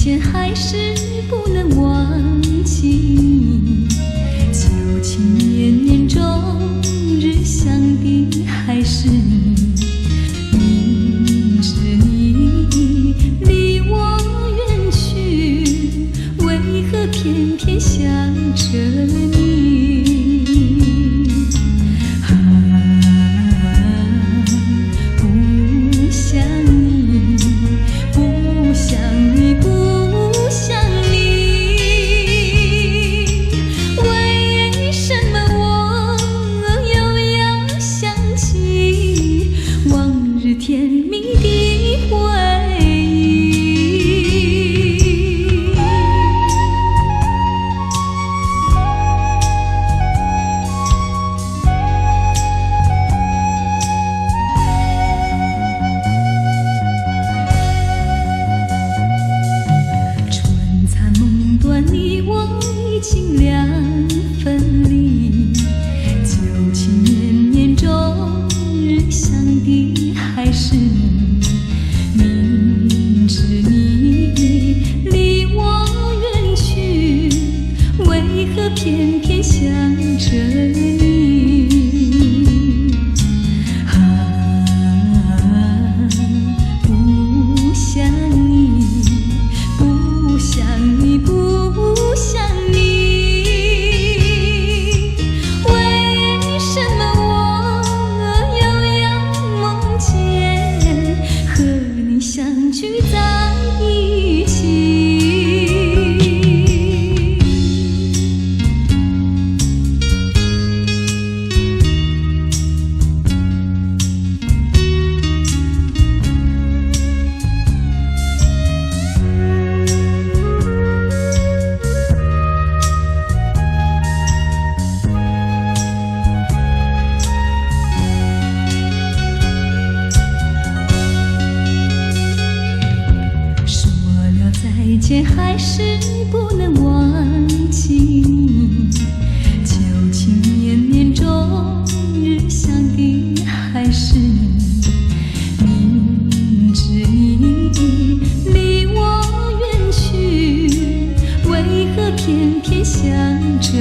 见还是不能忘记你，旧情绵绵中日想的还是你。明知你离我远去，为何偏偏想着你？不想你，不想你，不想你，为什么我又要想起往日甜蜜的回忆？春残梦断，你我已经两分离，旧情绵绵中日想的还是你。明知你离我远去，为何偏偏想着你？不想你，不想你，不想你，为什么我又要梦见和你相聚在一起？说了再见还是不能忘记你，旧情绵绵中日想的还是你。明知你离我远去，为何偏偏想着